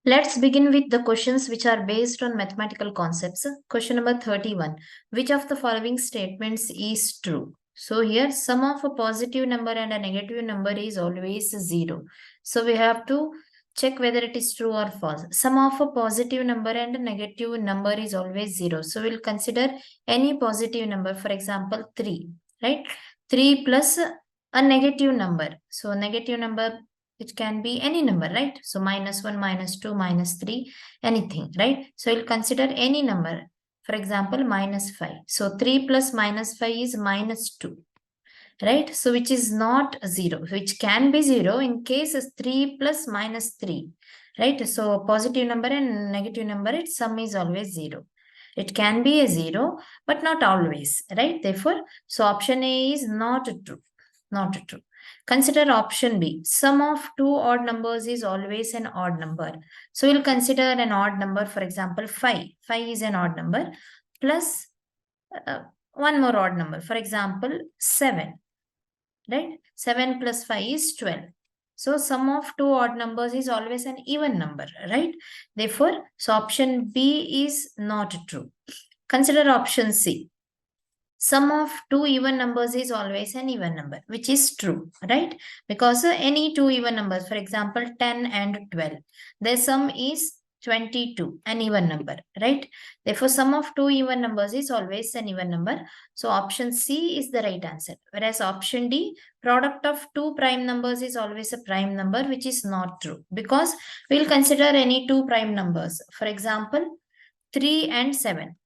Let's begin with the questions which are based on mathematical concepts. Question number 31. Which of the following statements is true? So here sum of a positive number and a negative number is always 0. So we have to check whether it is true or false. Sum of a positive number and a negative number is always 0. So we'll consider any positive number, for example 3, right? 3 plus a negative number. So negative number, it can be any number, right? So -1, -2, -3, anything, right? So you'll consider any number. For example, -5. So 3 plus -5 is -2, right? So which is not 0, which can be 0 in case 3 plus -3, right? So positive number and negative number, its sum is always 0. It can be a 0, but not always, right? Therefore, so option A is not true. Not true. Consider option B. Sum of two odd numbers is always an odd number. So we'll consider an odd number, for example, 5. 5 is an odd number plus one more odd number, for example, 7. Right? 7 plus 5 is 12. So sum of two odd numbers is always an even number, right? Therefore, so option B is not true. Consider option C. Sum of two even numbers is always an even number, which is true, right? Because any two even numbers, for example, 10 and 12, their sum is 22, an even number, right? Therefore, sum of two even numbers is always an even number. So option C is the right answer. Whereas option D, product of two prime numbers is always a prime number, which is not true. Because we'll consider any two prime numbers. For example, 3 and 7.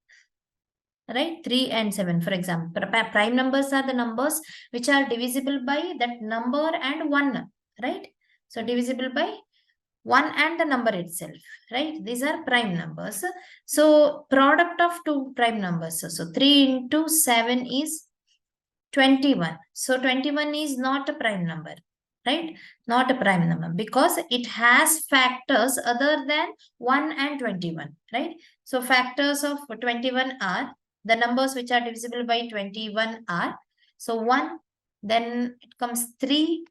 Right? 3 and 7, for example. Prime numbers are the numbers which are divisible by that number and 1, right? So divisible by 1 and the number itself, right? These are prime numbers. So product of two prime numbers. So 3 into 7 is 21. So 21 is not a prime number, right? Not a prime number because it has factors other than 1 and 21, right? So factors of 21 are the numbers which are divisible by 21 are, so 1, then it comes 3,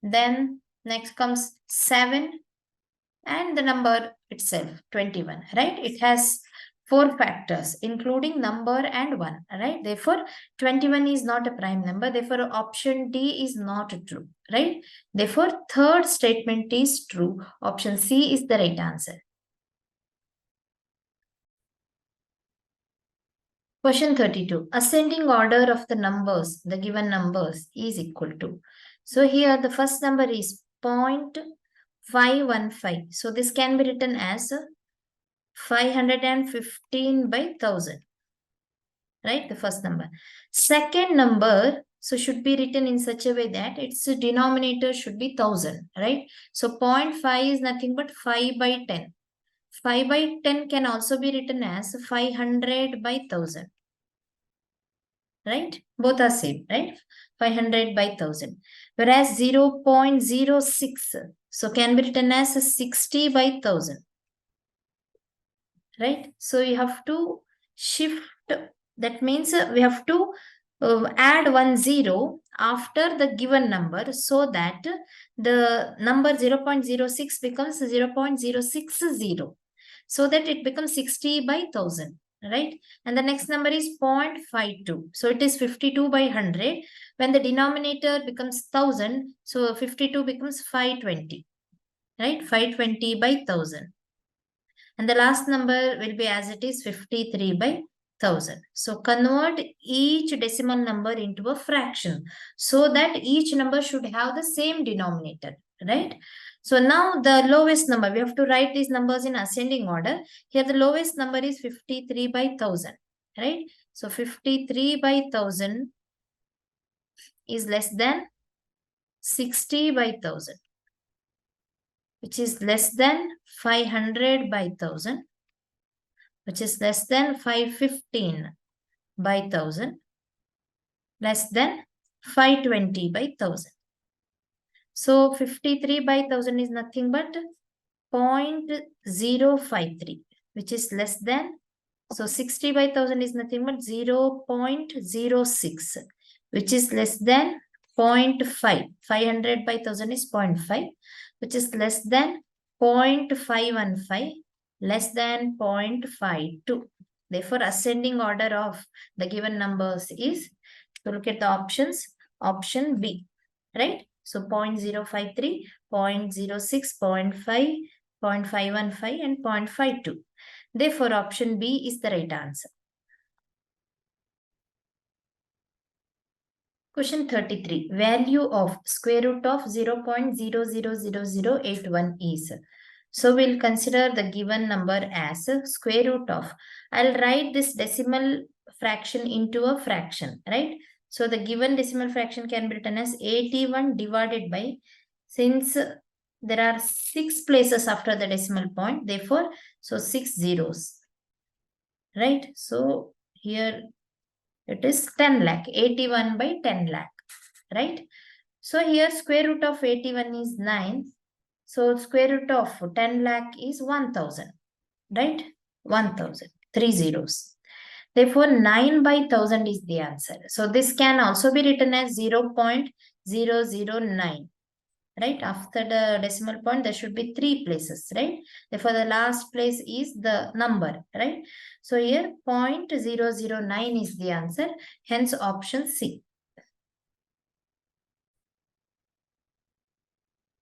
then next comes 7, and the number itself, 21, right? It has 4 factors, including number and 1, right? Therefore, 21 is not a prime number. Therefore, option D is not true, right? Therefore, third statement is true. Option C is the right answer. Question 32. Ascending order of the numbers, the given numbers is equal to. So here the first number is 0.515. So this can be written as 515 by 1000. Right? The first number. Second number, so should be written in such a way that its denominator should be 1000. Right? So 0.5 is nothing but 5 by 10. 5 by 10 can also be written as 500 by 1000. Right? Both are same, right? 500 by 1000. Whereas 0.06, so can be written as 60 by 1000. Right? So you have to shift, that means we have to add 10 after the given number so that the number 0.06 becomes 0.060, so that it becomes 60 by 1000. Right? And the next number is 0.52. So it is 52 by 100. When the denominator becomes 1000, so 52 becomes 520. Right? 520 by 1000. And the last number will be as it is 53 by 1000. So convert each decimal number into a fraction so that each number should have the same denominator. Right? So now the lowest number, we have to write these numbers in ascending order. Here the lowest number is 53 by 1000, right? So 53 by 1000 is less than 60 by 1000, which is less than 500 by 1000, which is less than 515 by 1000, less than 520 by 1000. So 53 by 1000 is nothing but 0.053, which is less than, so 60 by 1000 is nothing but 0.06, which is less than 0.5. 500 by 1000 is 0.5, which is less than 0.515 less than 0.52. Therefore, ascending order of the given numbers is, to look at the options, option B, right? So 0.053, 0.06, 0.5, 0.515 and 0.52. Therefore, option B is the right answer. Question 33. Value of square root of 0.000081 is. So we'll consider the given number as square root of. I'll write this decimal fraction into a fraction, right? So the given decimal fraction can be written as 81 divided by, since there are 6 places after the decimal point, therefore, so 6 zeros, right? So here it is 10 lakh, 81 by 10 lakh, right? So here square root of 81 is 9. So square root of 10 lakh is 1000, right? 1000, 3 zeros. Therefore, 9 by 1000 is the answer. So this can also be written as 0.009. Right? After the decimal point, there should be 3 places, right? Therefore, the last place is the number, right? So here 0.009 is the answer. Hence, option C.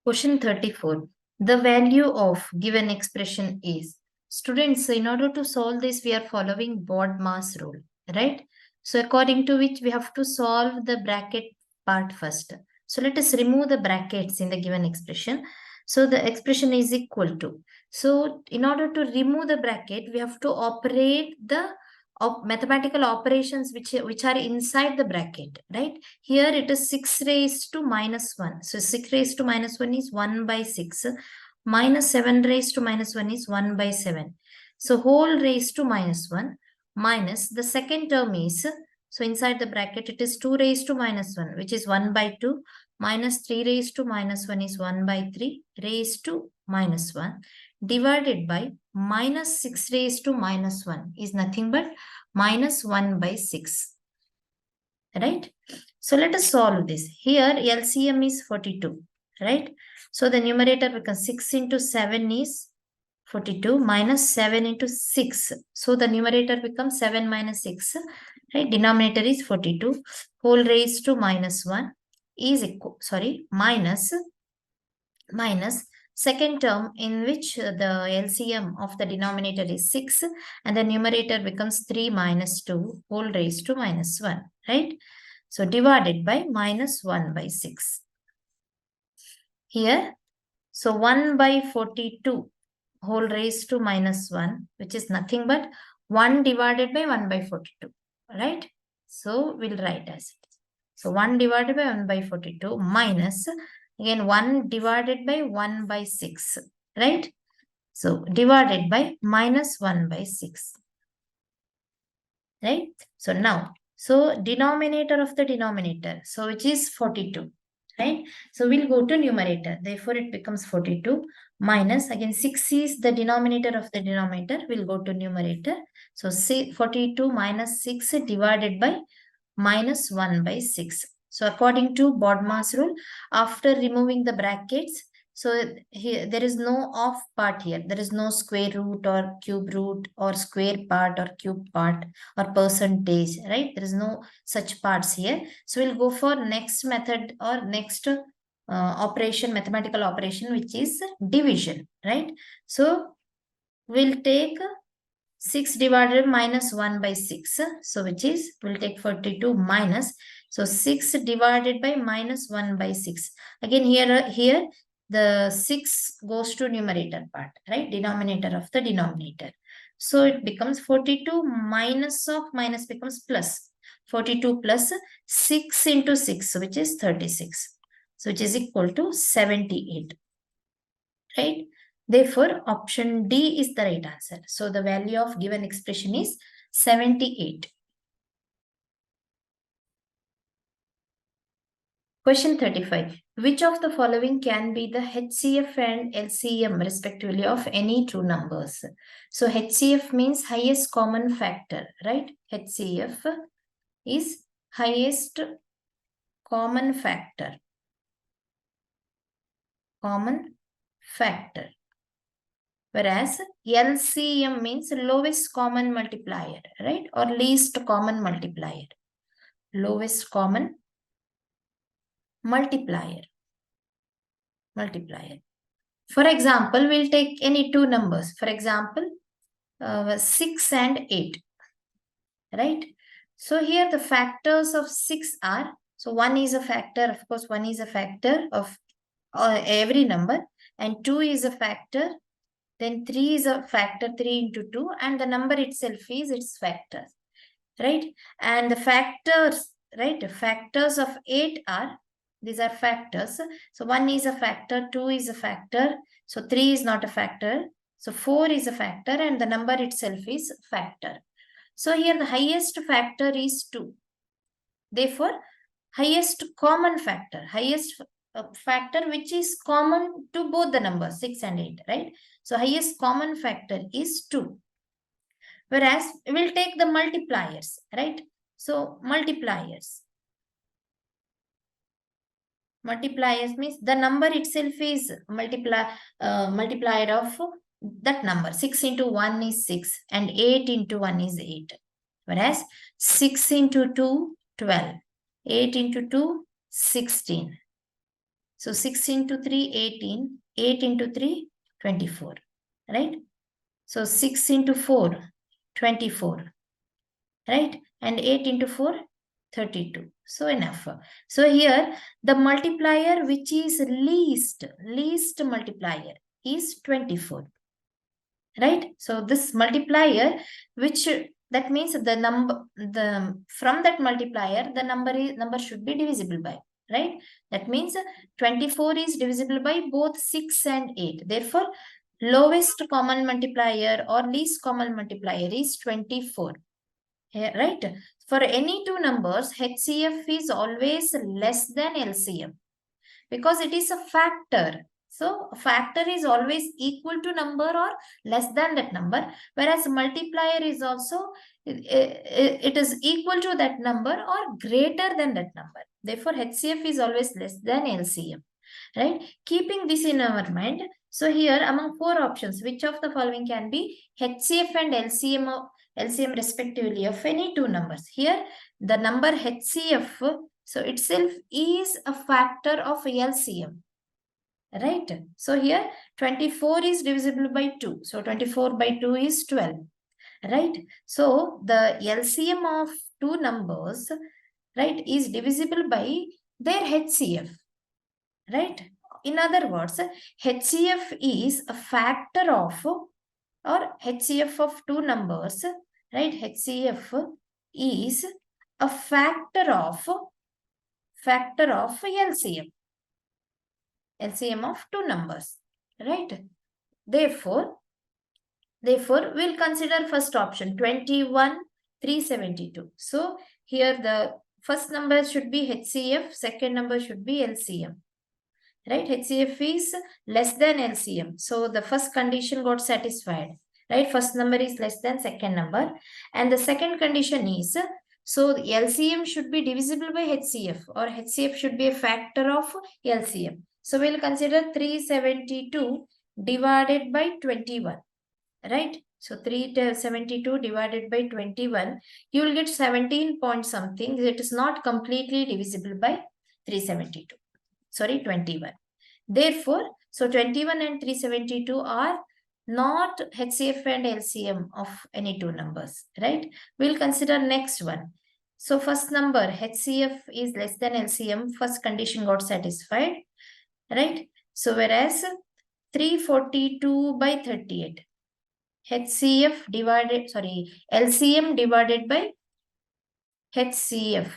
Question 34. The value of given expression is. Students, in order to solve this, we are following BODMAS rule, right? So according to which we have to solve the bracket part first. So let us remove the brackets in the given expression. So the expression is equal to. So in order to remove the bracket, we have to operate the mathematical operations which are inside the bracket, right? Here it is 6 raised to minus 1. So 6 raised to minus 1 is 1 by 6. Minus 7 raised to minus 1 is 1 by 7. So whole raised to minus 1 minus the second term is, so inside the bracket it is 2 raised to minus 1, which is 1 by 2, minus 3 raised to minus 1 is 1 by 3 raised to minus 1, divided by minus 6 raised to minus 1 is nothing but minus 1 by 6. Right? So let us solve this. Here LCM is 42. Right? So the numerator becomes 6 into 7 is 42 minus 7 into 6. So the numerator becomes 7 minus 6. Right? Denominator is 42. Whole raised to minus 1 is equal, minus second term in which the LCM of the denominator is 6 and the numerator becomes 3 minus 2 whole raised to minus 1, right? So divided by minus 1 by 6. Here, so 1 by 42 whole raised to minus 1, which is nothing but 1 divided by 1 by 42, right? So we'll write as it. So 1 divided by 1 by 42 minus, again 1 divided by 1 by 6, right? So divided by minus 1 by 6, right? So now, so denominator of the denominator, so which is 42, right? So we'll go to numerator. Therefore, it becomes 42 minus, again 6 is the denominator of the denominator. We'll go to numerator. So 42 minus 6 divided by minus 1 by 6. So according to BODMAS rule, after removing the brackets, so here there is no off part here. There is no square root or cube root or square part or cube part or percentage, right? There is no such parts here. So we'll go for next method or next operation, mathematical operation, which is division, right? So we'll take 6 divided by minus 1 by 6. So which is, we'll take 42 minus. So 6 divided by minus 1 by 6. Again here the 6 goes to numerator part, right? Denominator of the denominator. So it becomes 42 minus of minus becomes plus. 42 plus 6 into 6, which is 36. So which is equal to 78, right? Therefore, option D is the right answer. So the value of given expression is 78. Question 35. Which of the following can be the HCF and LCM respectively of any two numbers? So HCF means highest common factor, right? HCF is highest common factor. Common factor. Whereas LCM means lowest common multiplier, right? Or least common multiplier. Lowest common multiplier. For example, we'll take any two numbers. For example, 6 and 8, right? So here the factors of 6 are, so 1 is a factor, of course, 1 is a factor of every number, and 2 is a factor, then 3 is a factor, 3 into 2, and the number itself is its factor, right? And the factors, right? The factors of 8 are, these are factors. So 1 is a factor, 2 is a factor, so 3 is not a factor, so 4 is a factor, and the number itself is factor. So here the highest factor is 2. Therefore, highest common factor, highest factor which is common to both the numbers 6 and 8, right? So highest common factor is 2. Whereas we'll take the multipliers, right? So multipliers means the number itself is multiplier of that number. 6 into 1 is 6 and 8 into 1 is 8. Whereas 6 into 2, 12. 8 into 2, 16. So 6 into 3, 18. 8 into 3, 24. Right? So 6 into 4, 24. Right? And 8 into 4, 32. So enough. So here the multiplier which is least multiplier is 24. Right? So this multiplier which, that means the number, from that multiplier the number should be divisible by, right? That means 24 is divisible by both 6 and 8. Therefore, lowest common multiplier or least common multiplier is 24. Right? For any two numbers, HCF is always less than LCM because it is a factor. So a factor is always equal to number or less than that number, whereas multiplier is also, it is equal to that number or greater than that number. Therefore, HCF is always less than LCM, right? Keeping this in our mind, so here among 4 options, which of the following can be HCF and LCM respectively of any two numbers? Here, the number HCF, so itself is a factor of LCM, right? So here 24 is divisible by 2. So 24 by 2 is 12, right? So the LCM of two numbers, right, is divisible by their HCF, right? In other words, HCF is a factor of, or HCF of two numbers, right? HCF is a factor of LCM. LCM of two numbers, right? Therefore, we'll consider first option, 21, 372. So here the first number should be HCF, second number should be LCM. Right? HCF is less than LCM. So the first condition got satisfied. Right? First number is less than second number. And the second condition is, so the LCM should be divisible by HCF, or HCF should be a factor of LCM. So we'll consider 372 divided by 21. Right? So 372 divided by 21, you will get 17 point something. It is not completely divisible by 372. Sorry, 21. Therefore, so 21 and 372 are not HCF and LCM of any two numbers, right? We'll consider next one. So first number, HCF is less than LCM, first condition got satisfied, right? So whereas 342 by 38, HCF divided, sorry, LCM divided by HCF,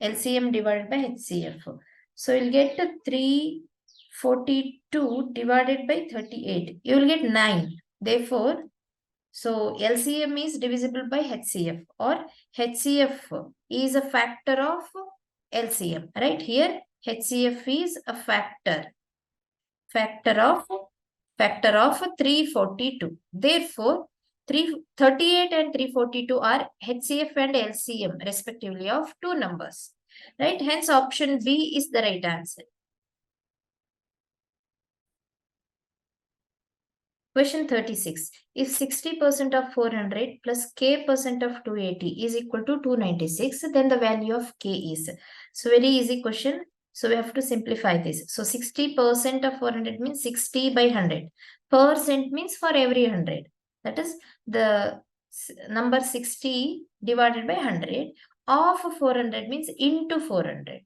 LCM divided by HCF. So you'll get 342 divided by 38. You will get 9. Therefore, so LCM is divisible by HCF, or HCF is a factor of LCM. Right here, HCF is a factor of 342. Therefore, 338 and 342 are HCF and LCM respectively of two numbers. Right? Hence, option B is the right answer. Question 36. If 60% of 400 plus k percent of 280 is equal to 296, then the value of k is. So very easy question. So we have to simplify this. So 60% of 400 means 60 by 100. Percent means for every 100. That is the number 60 divided by 100 of 400 means into 400.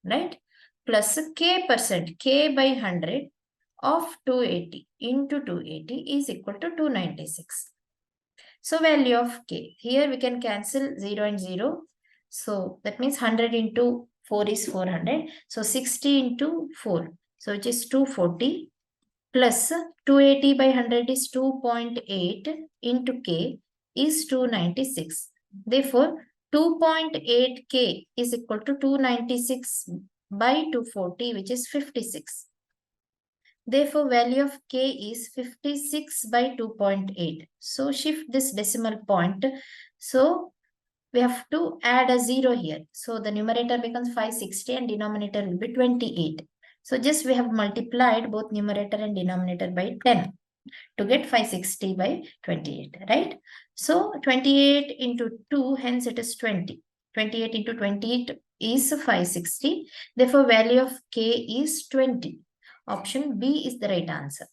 Right? Plus k percent, k by 100 of 280 into 280 is equal to 296. So value of k. Here we can cancel 0 and 0. So that means 100 into 4 is 400. So 60 into 4. So which is 240 plus 280 by 100 is 2.8 into k is 296. Therefore, 2.8k is equal to 296 by 240, which is 56. Therefore, value of k is 56 by 2.8. So, shift this decimal point. So, we have to add a 0 here. So, the numerator becomes 560 and denominator will be 28. So, just we have multiplied both numerator and denominator by 10 to get 560 by 28, right? So, 28 into 2, hence it is 20. 28 into 28 is 560. Therefore, value of k is 20. Option B is the right answer.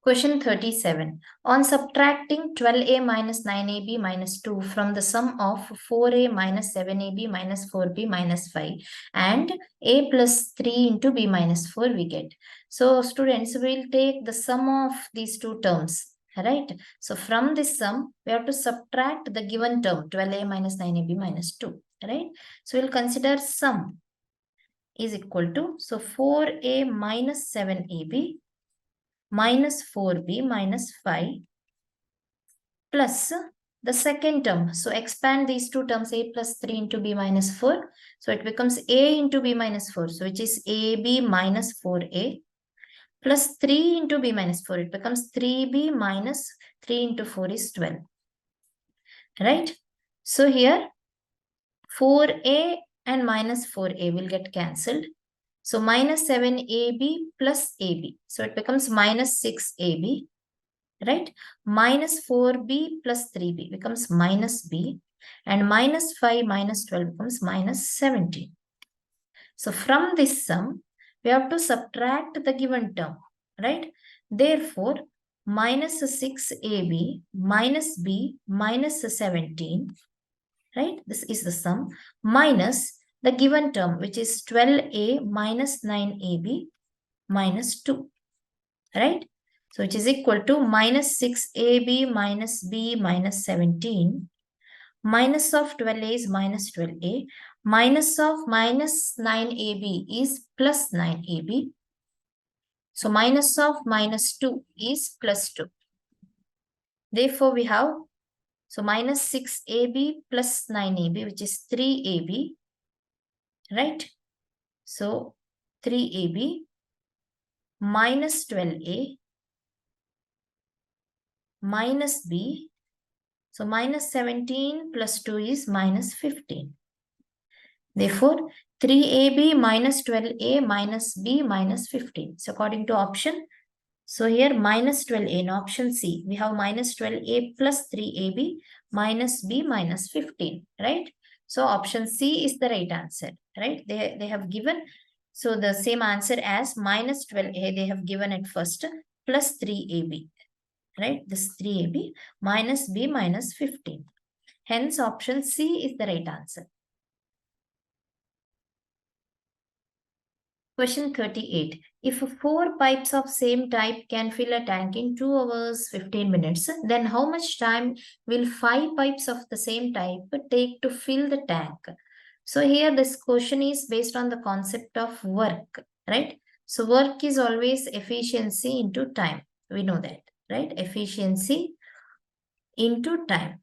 Question 37. On subtracting 12a minus 9ab minus 2 from the sum of 4a minus 7ab minus 4b minus 5 and a plus 3 into b minus 4 we get. So students will take the sum of these two terms. Right. So from this sum, we have to subtract the given term 12a minus 9ab minus 2. Right. So we'll consider sum is equal to, so 4a minus 7ab minus 4b minus 5 plus the second term. So expand these two terms, a plus 3 into b minus 4. So it becomes a into b minus 4, so which is ab minus 4a plus 3 into b minus 4. It becomes 3b minus 3 into 4 is 12. Right? So here 4a and minus 4a will get cancelled. So minus 7ab plus ab. So it becomes minus 6ab, right? Minus 4b plus 3b becomes minus b. And minus 5 minus 12 becomes minus 17. So from this sum, we have to subtract the given term, right? Therefore, minus 6ab minus b minus 17, right? This is the sum, minus the given term, which is 12a minus 9ab minus 2, right? So which is equal to minus 6ab minus b minus 17. Minus of 12a is minus 12a. Minus of minus 9ab is plus 9ab. So minus of minus 2 is plus 2. Therefore, we have, so minus 6ab plus 9ab, which is 3ab. Right? So 3ab minus 12a minus b. So minus 17 plus 2 is minus 15. Therefore, 3ab minus 12a minus b minus 15. So according to option, so here minus 12a in option C, we have minus 12a plus 3ab minus b minus 15, right? So option C is the right answer, right? They have given, so the same answer as minus 12a, they have given it first, plus 3ab, right? This 3ab minus b minus 15. Hence, option C is the right answer. Question 38. If 4 pipes of same type can fill a tank in 2 hours 15 minutes, then how much time will 5 pipes of the same type take to fill the tank? So here this question is based on the concept of work, right? So work is always efficiency into time. We know that, right? Efficiency into time.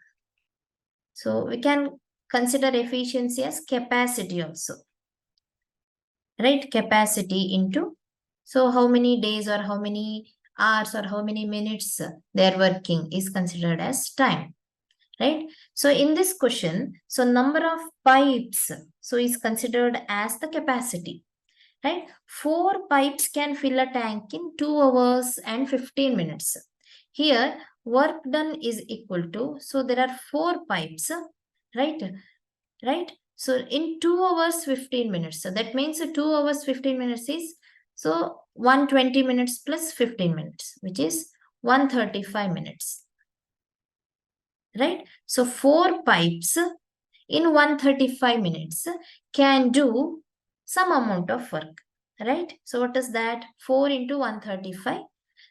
So we can consider efficiency as capacity also. Right? Capacity into, so how many days or how many hours or how many minutes they are working is considered as time, right? So in this question, so number of pipes, so is considered as the capacity, right? 4 pipes can fill a tank in 2 hours and 15 minutes. Here, work done is equal to, so there are 4 pipes, right? Right? So in 2 hours, 15 minutes. So that means 2 hours, 15 minutes is, so 120 minutes plus 15 minutes, which is 135 minutes. Right? So 4 pipes in 135 minutes can do some amount of work. Right? So what is that? 4 into 135.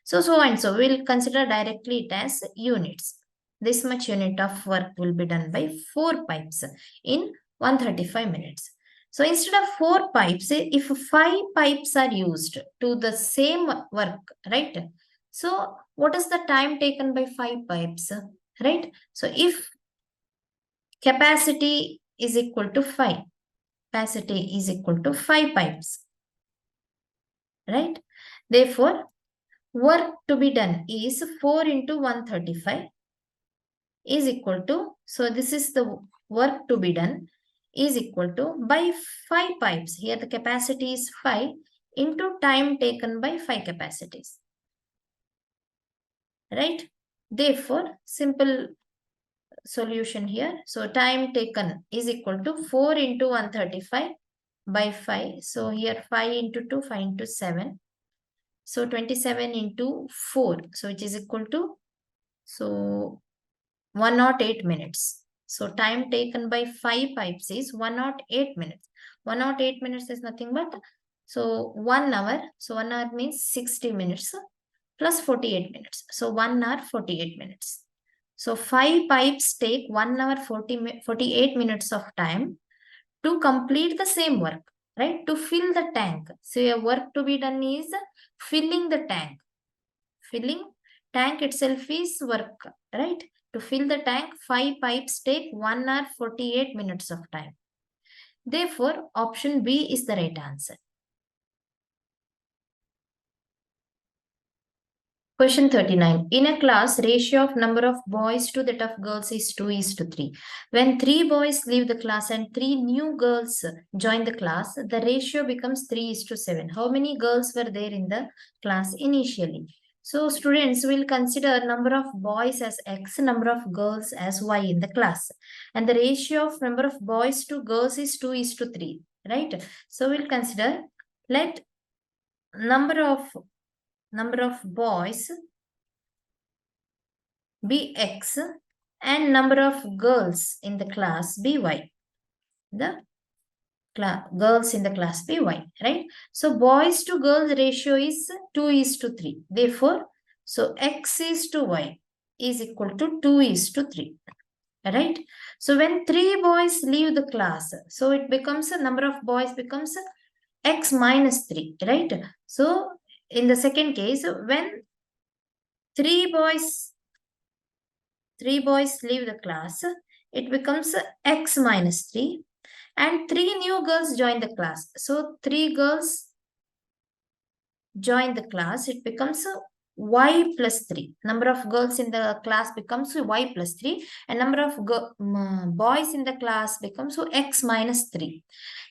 So and so. We'll consider directly it as units. This much unit of work will be done by 4 pipes in 135 minutes. So instead of 4 pipes, if 5 pipes are used to the same work, right? So what is the time taken by 5 pipes, right? So if capacity is equal to 5, capacity is equal to 5 pipes, right? Therefore, work to be done is 4 into 135 is equal to, so this is the work to be done is equal to by 5 pipes. Here the capacity is 5 into time taken by 5 capacities. Right? Therefore, simple solution here. So time taken is equal to 4 into 135 by 5. So here 5 into 2, 5 into 7. So 27 into 4. So which is equal to, so 108 minutes. So time taken by 5 pipes is 108 minutes. 108 minutes is nothing but, so 1 hour. So 1 hour means 60 minutes plus 48 minutes. So 1 hour 48 minutes. So 5 pipes take 1 hour 48 minutes of time to complete the same work, right? To fill the tank. So your work to be done is filling the tank. Filling tank itself is work, right? To fill the tank, 5 pipes take 1 hour 48 minutes of time. Therefore, option B is the right answer. Question 39. In a class, ratio of number of boys to that of girls is 2:3. When 3 boys leave the class and 3 new girls join the class, the ratio becomes 3:7. How many girls were there in the class initially? So students will consider number of boys as X, number of girls as Y in the class. And the ratio of number of boys to girls is 2:3, right? So we'll consider, let number of boys be X and number of girls in the class be Y. The girls in the class be Y, right? So boys to girls ratio is 2:3. Therefore, so X is to Y is equal to 2:3. Right? So when 3 boys leave the class, so it becomes a number of boys becomes X minus 3, right? So in the second case, when 3 boys leave the class, it becomes X minus 3 and 3 new girls join the class. So 3 girls join the class, it becomes Y plus 3. Number of girls in the class becomes Y plus 3 and number of boys in the class becomes X minus 3.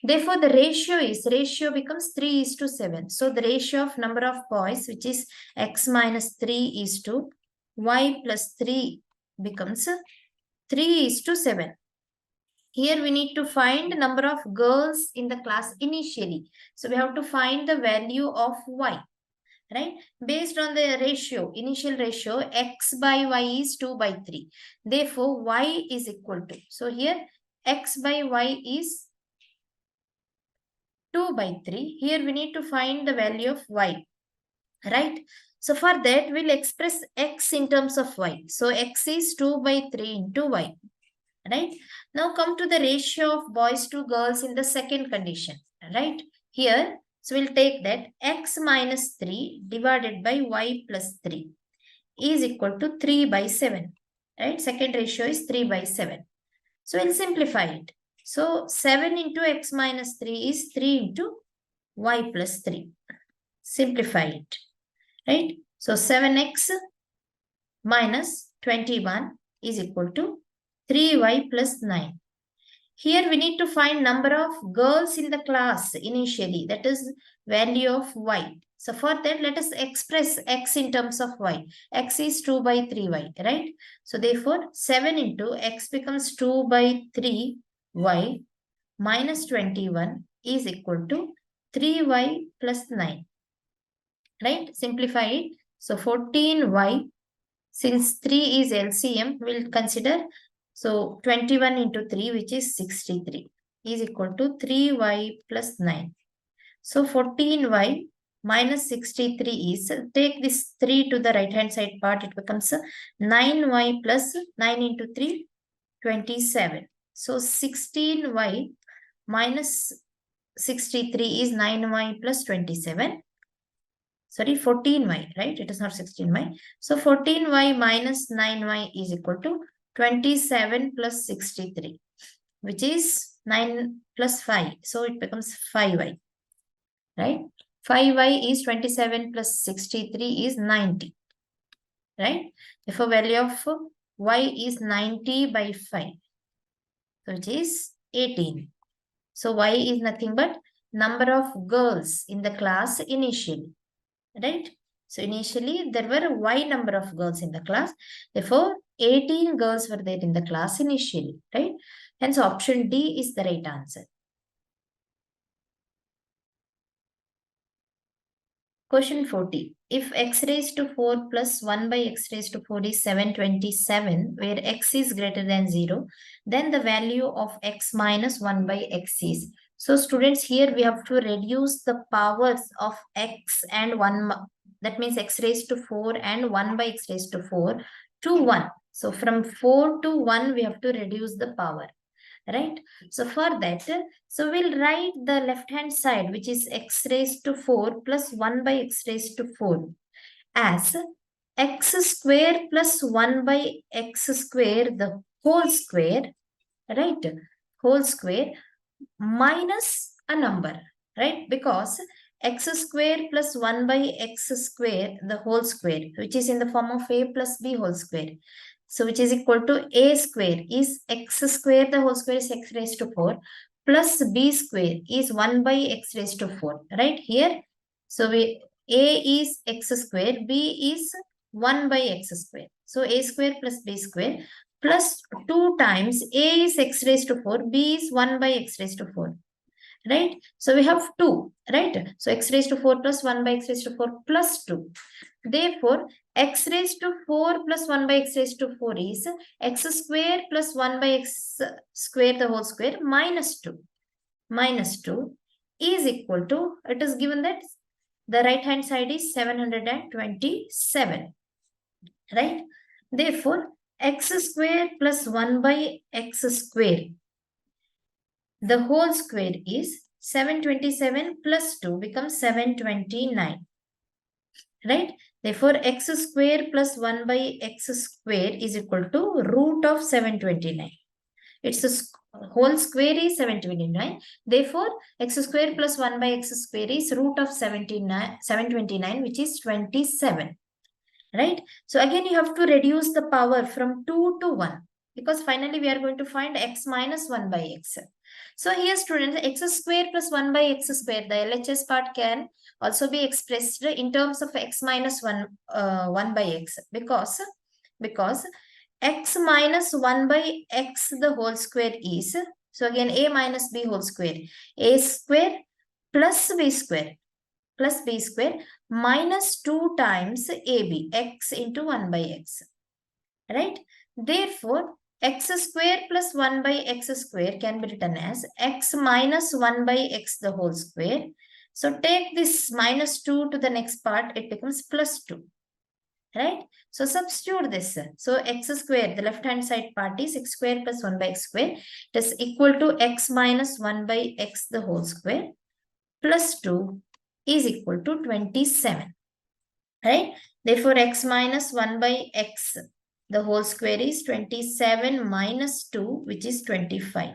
Therefore, the ratio becomes 3:7. So the ratio of number of boys, which is X minus 3 is to Y plus 3 becomes 3:7. Here we need to find number of girls in the class initially. So we have to find the value of Y, right? Based on the ratio, initial ratio, X by Y is 2/3. Therefore, Y is equal to, so here X by Y is 2/3. Here we need to find the value of Y, right? So for that, we'll express X in terms of Y. So X is 2/3 into Y. Right? Now come to the ratio of boys to girls in the second condition. Right? Here, so we'll take that X minus 3 divided by Y plus 3 is equal to 3/7. Right? Second ratio is 3/7. So we'll simplify it. So 7 into X minus 3 is 3 into Y plus 3. Simplify it. Right? So 7X minus 21 is equal to 3Y plus 9. Here we need to find number of girls in the class initially, that is value of y. So for that, let us express x in terms of y. X is 2 by 3y, right? So therefore, 7 into x becomes 2 by 3y minus 21 is equal to 3y plus 9, right? Simplify it. So 14y, since 3 is LCM, we'll consider, so 21 into 3, which is 63, is equal to 3y plus 9. So 14y minus 63 is, take this 3 to the right hand side part, it becomes 9y plus 9 into 3, 27. So 16y minus 63 is 9y plus 27. Sorry, 14y, right? It is not 16y. So 14y minus 9y is equal to 27 plus 63, which is 9 plus 5. So it becomes 5y, right? 5y is 27 plus 63 is 90, right? Therefore, value of y is 90 by 5, so which is 18. So y is nothing but number of girls in the class initially, right? So initially there were y number of girls in the class. Therefore, 18 girls were there in the class initially, right? Hence option D is the right answer. Question 40. If x raised to 4 plus 1 by x raised to 4 is 727, where x is greater than 0, then the value of x minus 1 by x is. So students, here we have to reduce the powers of x and 1, that means x raised to 4 and 1 by x raised to 4 to 1. So from 4 to 1, we have to reduce the power, right? So for that, so we'll write the left hand side, which is x raised to 4 plus 1 by x raised to 4 as x square plus 1 by x square, the whole square, right? Whole square minus a number, right? Because x square plus 1 by x square, the whole square, which is in the form of a plus b whole square. So which is equal to a square is x square, the whole square is x raised to 4 plus b square is 1 by x raised to 4, right? Here, so a is x square, b is 1 by x square. So a square plus b square plus 2 times a is x raised to 4, b is 1 by x raised to 4, right? So we have 2, right? So x raised to 4 plus 1 by x raised to 4 plus 2. Therefore, x raised to 4 plus 1 by x raised to 4 is x square plus 1 by x square, the whole square, minus 2. Minus 2 is equal to, it is given that the right hand side is 727, right? Therefore, x square plus 1 by x square, the whole square is 727 plus 2 becomes 729, right? Therefore, x square plus 1 by x square is equal to root of 729. Its whole square is 729. Therefore, x square plus 1 by x square is root of 729, which is 27, right? So again, you have to reduce the power from 2 to 1, because finally we are going to find x minus 1 by x. So here, students, x square plus 1 by x square, the LHS part can also be expressed in terms of x minus 1 by x, because x minus 1 by x the whole square is, so again a minus b whole square, a square plus b square minus 2 times ab, x into 1 by x, right? Therefore, x square plus 1 by x square can be written as x minus 1 by x the whole square. So take this minus 2 to the next part, it becomes plus 2, right? So substitute this. So x square, the left hand side part is x square plus 1 by x square. It is equal to x minus 1 by x the whole square plus 2 is equal to 27, right? Therefore, x minus 1 by x, the whole square is 27 minus 2, which is 25.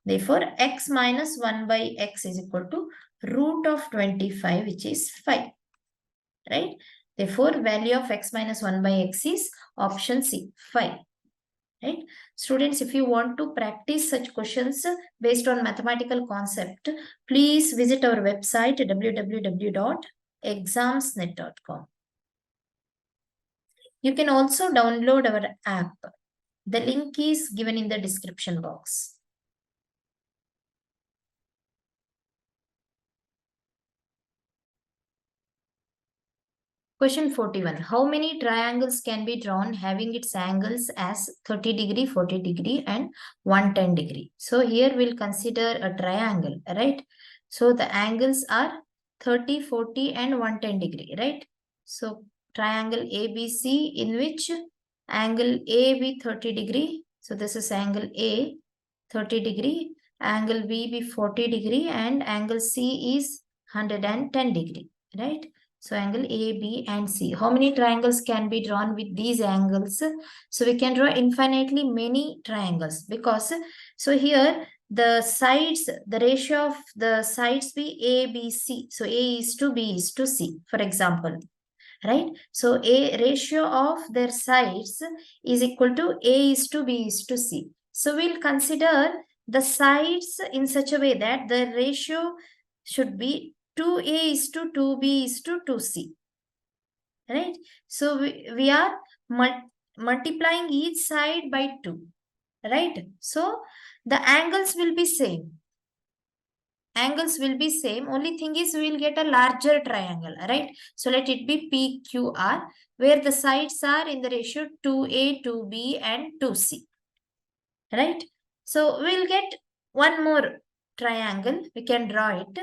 Therefore, x minus 1 by x is equal to root of 25, which is 5, right? Therefore, value of x minus 1 by x is option C, 5, right? Students, if you want to practice such questions based on mathematical concept, please visit our website www.examsnet.com. You can also download our app. The link is given in the description box. Question 41. How many triangles can be drawn having its angles as 30 degree, 40 degree and 110 degree? So here we'll consider a triangle, right? So the angles are 30, 40 and 110 degree, right? So triangle ABC in which angle A be 30 degree. So this is angle A 30 degree, angle B be 40 degree and angle C is 110 degree, right? So angle A, B and C. How many triangles can be drawn with these angles? So we can draw infinitely many triangles because so here the sides, the ratio of the sides be A, B, C. So A is to B is to C, for example, right? So A ratio of their sides is equal to A is to B is to C. So we'll consider the sides in such a way that the ratio should be 2A is to 2B is to 2C, right? So we are multiplying each side by 2, right? So the angles will be same. Angles will be same. Only thing is we will get a larger triangle, right? So let it be PQR, where the sides are in the ratio 2A, 2B and 2C, right? So we'll get one more triangle. We can draw it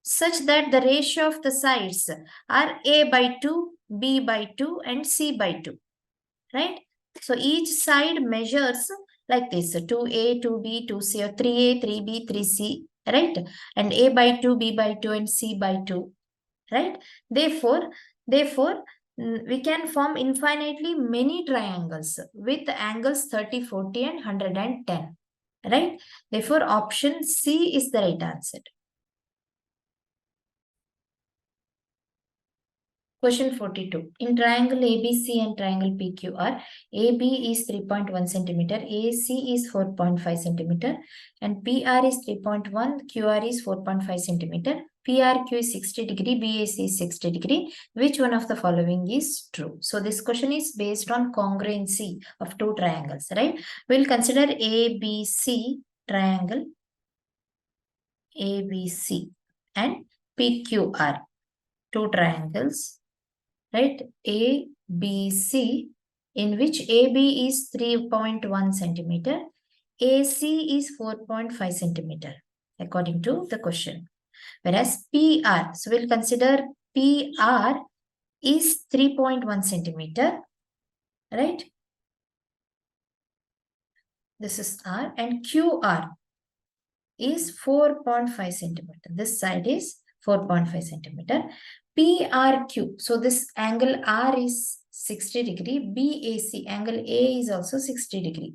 such that the ratio of the sides are A by 2, B by 2 and C by 2, right? So each side measures like this, 2A, 2B, 2C or 3A, 3B, 3C, right? And A by 2, B by 2 and C by 2, right? Therefore, we can form infinitely many triangles with angles 30, 40 and 110, right? Therefore, option C is the right answer. Question 42. In triangle ABC and triangle PQR, AB is 3.1 centimeter, AC is 4.5 centimeter, and PR is 3.1, QR is 4.5 centimeter, PRQ is 60 degree, BAC is 60 degree. Which one of the following is true? So this question is based on congruency of two triangles, right? We'll consider ABC triangle, ABC and PQR, two triangles, right? A, B, C, in which AB is 3.1 centimeter, AC is 4.5 centimeter, according to the question. Whereas PR, so we'll consider PR is 3.1 centimeter, right? This is R, and QR is 4.5 centimeter. This side is 4.5 centimeter. PRQ, so this angle R is 60 degree, BAC, angle A is also 60 degree.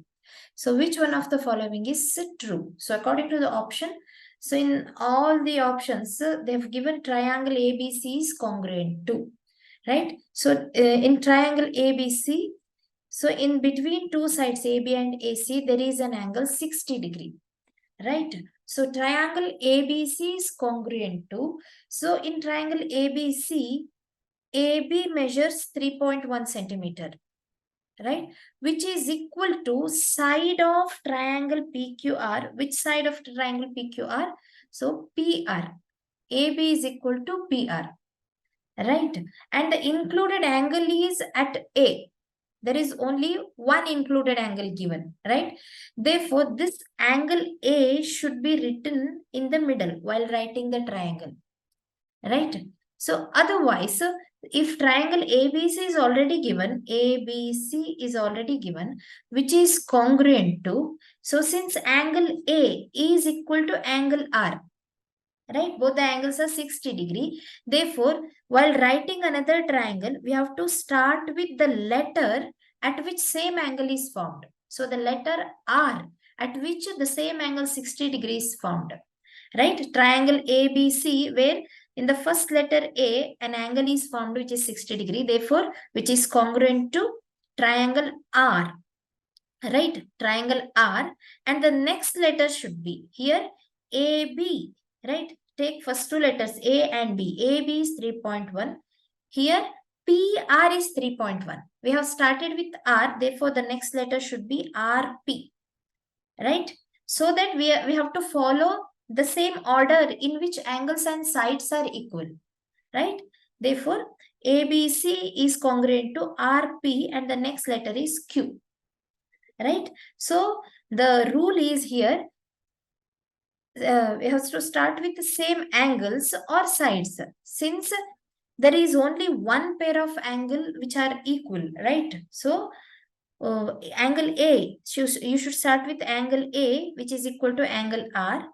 So which one of the following is true? So according to the option, so in all the options, they've given triangle ABC is congruent to, right? So in triangle ABC, so in between two sides AB and AC, there is an angle 60 degree, right? So triangle ABC is congruent to, so in triangle ABC, AB measures 3.1 centimeter, right? Which is equal to side of triangle PQR. Which side of triangle PQR? So PR. AB is equal to PR, right? And the included angle is at A. There is only one included angle given, right? Therefore, this angle A should be written in the middle while writing the triangle, right? So otherwise, if triangle ABC is already given, ABC is already given, which is congruent to, so since angle A is equal to angle R, right? Both the angles are 60 degree. Therefore, while writing another triangle, we have to start with the letter at which same angle is formed. So the letter R at which the same angle 60 degrees is formed, right? Triangle ABC, where in the first letter A, an angle is formed which is 60 degree. Therefore, which is congruent to triangle R. right? Triangle R, and the next letter should be here AB, right? Take first two letters A and B. AB is 3.1. Here PR is 3.1. We have started with R, therefore the next letter should be RP, right? So that we have to follow the same order in which angles and sides are equal, right? Therefore, ABC is congruent to RP and the next letter is Q, right? So the rule is here, we have to start with the same angles or sides. Since there is only one pair of angle which are equal, right? So angle A, you should start with angle A, which is equal to angle R,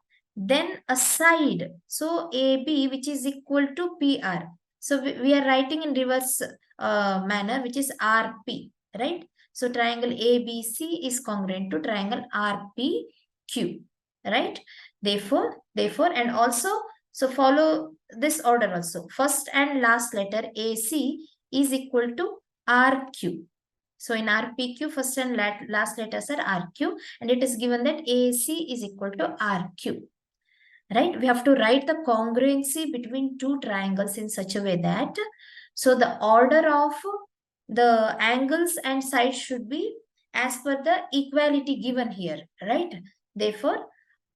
then a side, so AB, which is equal to PR. So we are writing in reverse manner, which is RP, right? So triangle ABC is congruent to triangle RPQ, right? Therefore, and also, so follow this order also. First and last letter AC is equal to RQ. So in RPQ, first and last letters are RQ, and it is given that AC is equal to RQ. Right? We have to write the congruency between two triangles in such a way that, so the order of the angles and sides should be as per the equality given here, right? Therefore,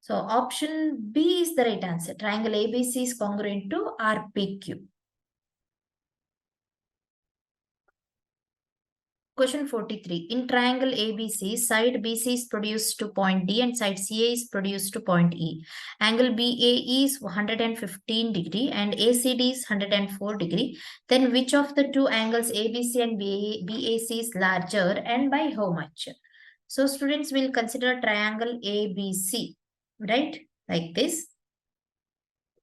so option B is the right answer. Triangle ABC is congruent to RPQ. Question 43. In triangle ABC, side BC is produced to point D and side CA is produced to point E. Angle BAE is 115 degree and ACD is 104 degree. Then which of the two angles ABC and BAC is larger and by how much? So students will consider triangle ABC, right? Like this.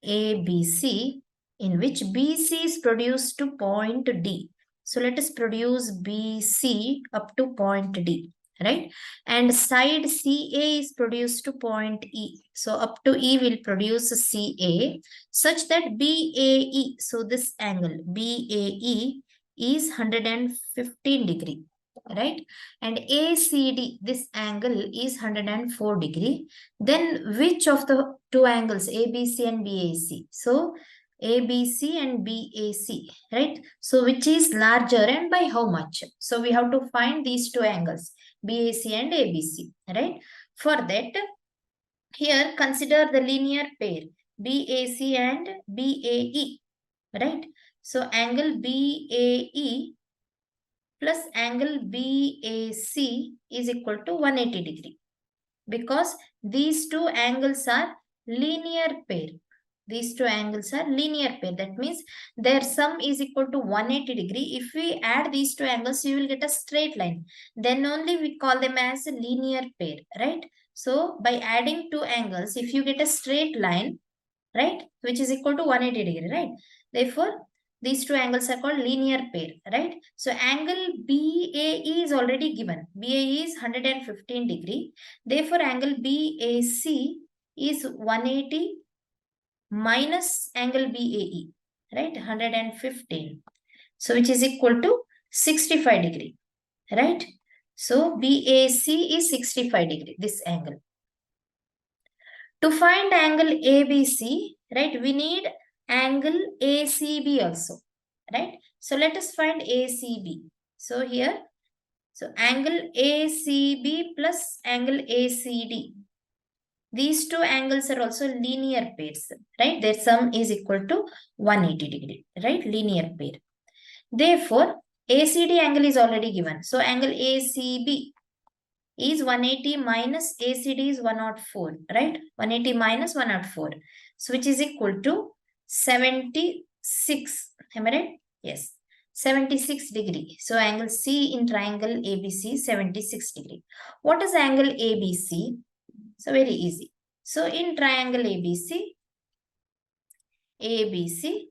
ABC, in which BC is produced to point D. So let us produce BC up to point D, right? And side CA is produced to point E. So up to E will produce CA such that BAE, so this angle BAE is 115 degree, right? And ACD, this angle is 104 degree. Then which of the two angles, ABC and BAC? So ABC and BAC, right? So which is larger and by how much? So we have to find these two angles, BAC and ABC, right? For that, here consider the linear pair, BAC and BAE, right? So angle BAE plus angle BAC is equal to 180 degree, because these two angles are linear pair. These two angles are linear pair. That means their sum is equal to 180 degree. If we add these two angles, you will get a straight line. Then only we call them as a linear pair, right? So by adding two angles, if you get a straight line, right, which is equal to 180 degree, right? Therefore, these two angles are called linear pair, right? So angle BAE is already given. BAE is 115 degree. Therefore, angle BAC is 180 minus angle BAE, right? 115. So which is equal to 65 degree, right? So BAC is 65 degree, this angle. To find angle ABC, right, we need angle ACB also, right? So let us find ACB. So here, so angle ACB plus angle ACD. These two angles are also linear pairs, right? Their sum is equal to 180 degree, right? Linear pair. Therefore, ACD angle is already given. So angle ACB is 180 minus ACD is 104, right? 180 minus 104. So which is equal to 76. Am I right? Yes. 76 degree. So angle C in triangle ABC is 76 degree. What is angle ABC? So very easy. So in triangle ABC,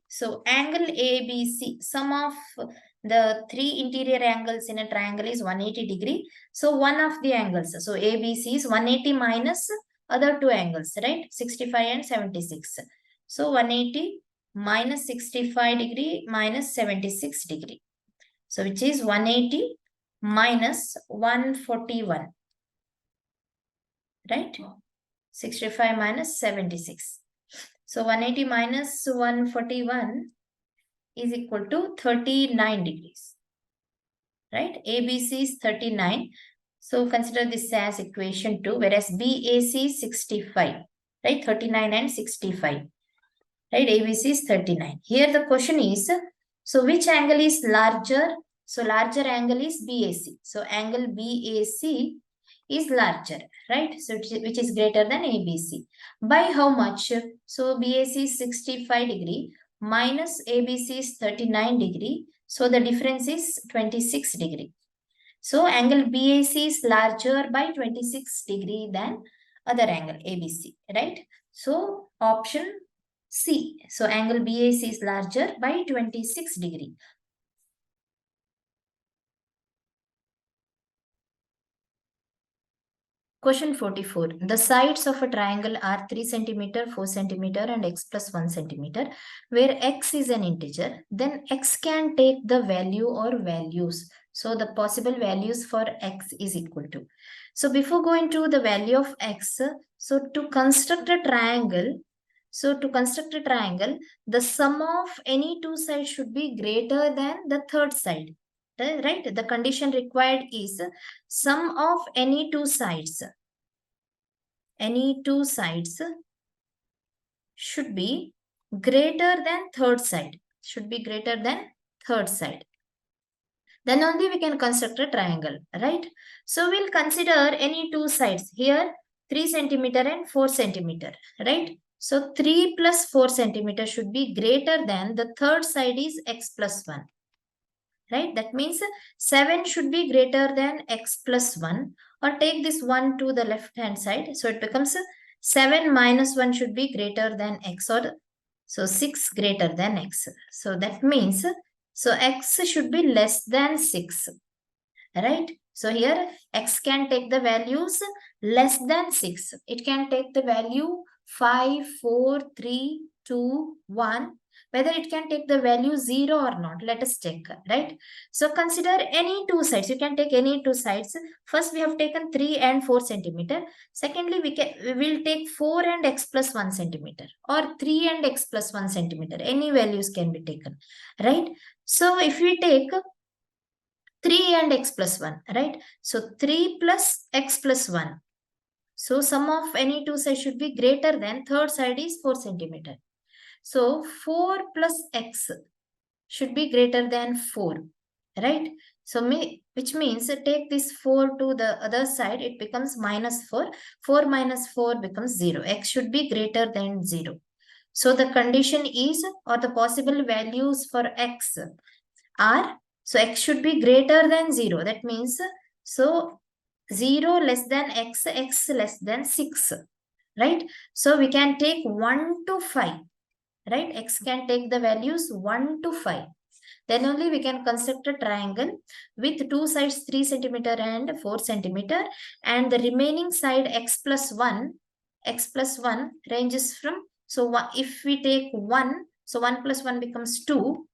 so angle ABC, sum of the three interior angles in a triangle is 180 degree. So one of the angles, so ABC is 180 minus other two angles, right? 65 and 76. So 180 minus 65 degree minus 76 degree. So which is 180 minus 141. right? 65 minus 76. So 180 minus 141 is equal to 39 degrees, right? ABC is 39. So consider this as equation 2, whereas BAC is 65, right? 39 and 65, right? ABC is 39. Here the question is, so which angle is larger? So larger angle is BAC. So angle BAC is larger, right? So which is greater than ABC. By how much? So BAC is 65 degree minus ABC is 39 degree. So the difference is 26 degree. So angle BAC is larger by 26 degree than other angle ABC, right? So option C. So angle BAC is larger by 26 degree. Question 44. The sides of a triangle are 3 centimeter, 4 centimeter and x plus 1 centimeter, where x is an integer. Then x can take the value or values. So the possible values for x is equal to. So before going to the value of x, so to construct a triangle, the sum of any two sides should be greater than the third side. Right? The condition required is sum of any two sides should be greater than third side. Then only we can construct a triangle, right? So we'll consider any two sides here, 3 centimeter and 4 centimeter, right? So 3 plus 4 centimeter should be greater than the third side is x plus 1. Right? That means 7 should be greater than x plus 1, or take this 1 to the left hand side. So it becomes 7 minus 1 should be greater than x, or so 6 greater than x. So that means, so x should be less than 6. Right? So here x can take the values less than 6. It can take the value 5, 4, 3, 2, 1. Whether it can take the value 0 or not, let us check, right? So consider any two sides. You can take any two sides. First, we have taken 3 and 4 centimeter. Secondly, we will take 4 and x plus 1 centimeter, or 3 and x plus 1 centimeter. Any values can be taken, right? So if we take 3 and x plus 1, right? So 3 plus x plus 1. So sum of any two sides should be greater than, third side is 4 centimeter. So 4 plus x should be greater than 4, right? So which means take this 4 to the other side, it becomes minus 4. 4 minus 4 becomes 0. X should be greater than 0. So the condition is, or the possible values for x are, so x should be greater than 0. That means, so 0 less than x, x less than 6, right? So we can take 1 to 5, right? X can take the values 1 to 5. Then only we can construct a triangle with two sides 3 centimeter and 4 centimeter, and the remaining side x plus 1 ranges from, so if we take 1, so 1 plus 1 becomes 2.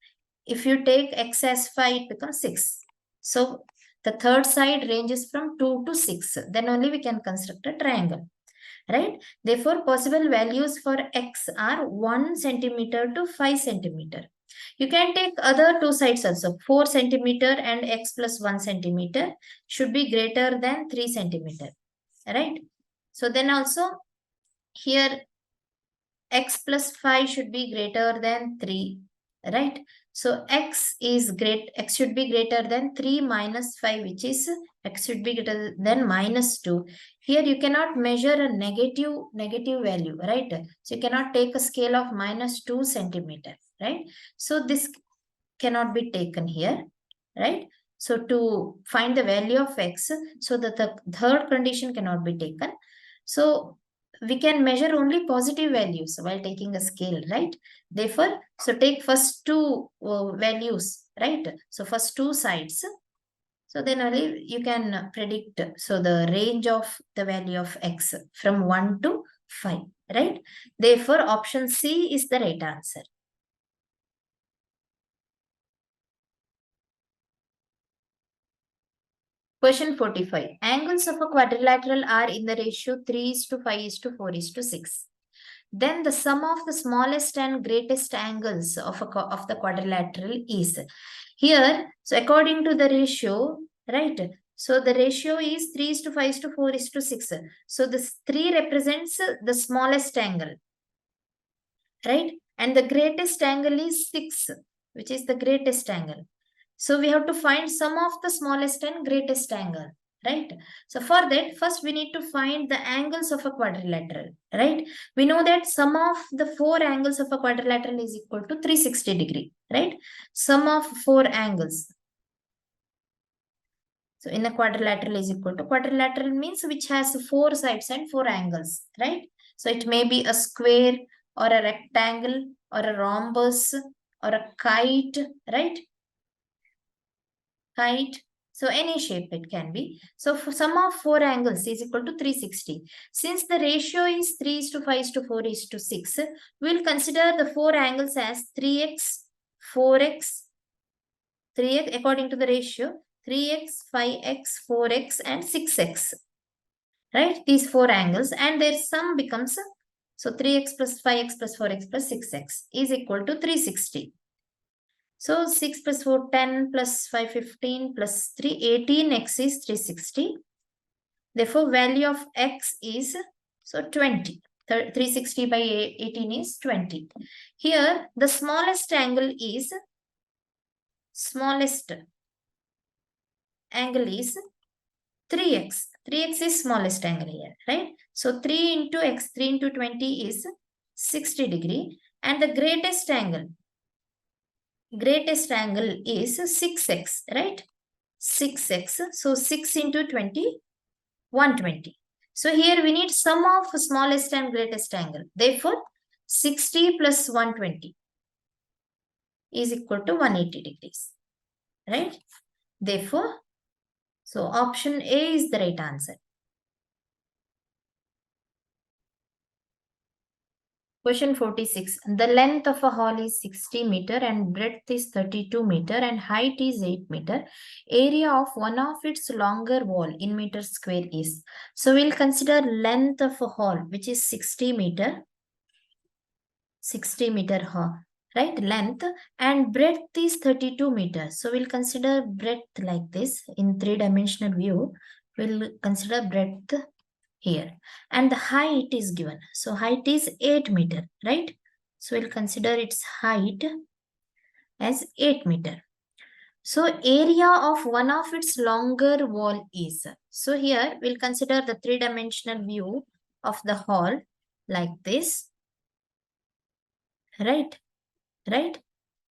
If you take x as 5, it becomes 6. So the third side ranges from 2 to 6. Then only we can construct a triangle, right? Therefore, possible values for x are 1 centimeter to 5 centimeter. You can take other two sides also. 4 centimeter and x plus 1 centimeter should be greater than 3 centimeter, right? So then also here x plus 5 should be greater than 3, right? So x should be greater than 3 minus 5, which is x should be greater than minus 2. Here you cannot measure a negative value, right? So you cannot take a scale of minus 2 centimeter, right? So this cannot be taken here, right? So to find the value of x, so that the third condition cannot be taken. So we can measure only positive values while taking a scale, right? Therefore, so take first two values, right? So first two sides. So then only you can predict, so the range of the value of x from 1 to 5, right? Therefore, option C is the right answer. Question 45. Angles of a quadrilateral are in the ratio 3:5:4:6. Then the sum of the smallest and greatest angles of the quadrilateral is. Here, so according to the ratio, right? So the ratio is 3:5:4:6. So this 3 represents the smallest angle, right? And the greatest angle is 6, which is the greatest angle. So we have to find sum of the smallest and greatest angle, right? So for that, first we need to find the angles of a quadrilateral, right? We know that sum of the 4 angles of a quadrilateral is equal to 360 degree, right? Sum of 4 angles. So in a quadrilateral is equal to, quadrilateral means which has 4 sides and 4 angles, right? So it may be a square or a rectangle or a rhombus or a kite, right? Kite. So any shape it can be. So for sum of 4 angles is equal to 360. Since the ratio is 3:5:4:6, we'll consider the 4 angles as 3x, 4x, 3x according to the ratio, 3x, 5x, 4x and 6x. Right? These 4 angles and their sum becomes, so 3x plus 5x plus 4x plus 6x is equal to 360. So 6 plus 4, 10 plus 5, 15 plus 3, 18, x is 360. Therefore, value of x is, so 20. 360 by 18 is 20. Here, the smallest angle is 3x. 3x is smallest angle here, right? So 3 into x, 3 into 20 is 60 degree. And the greatest angle is 6x, right? 6x. So 6 into 20, 120. So here we need sum of smallest and greatest angle. Therefore, 60 plus 120 is equal to 180 degrees, right? Therefore, so option A is the right answer. Question 46. The length of a hall is 60 meter and breadth is 32 meter and height is 8 meter. Area of one of its longer wall in meter square is. So we'll consider length of a hall which is 60 meter. 60 meter hall, right? Length and breadth is 32 meters. So we'll consider breadth like this in 3-dimensional view. We'll consider breadth here and the height is given. So height is 8 meter, right? So we'll consider its height as 8 meter. So area of one of its longer wall is. So here we'll consider the 3-dimensional view of the hall like this, right?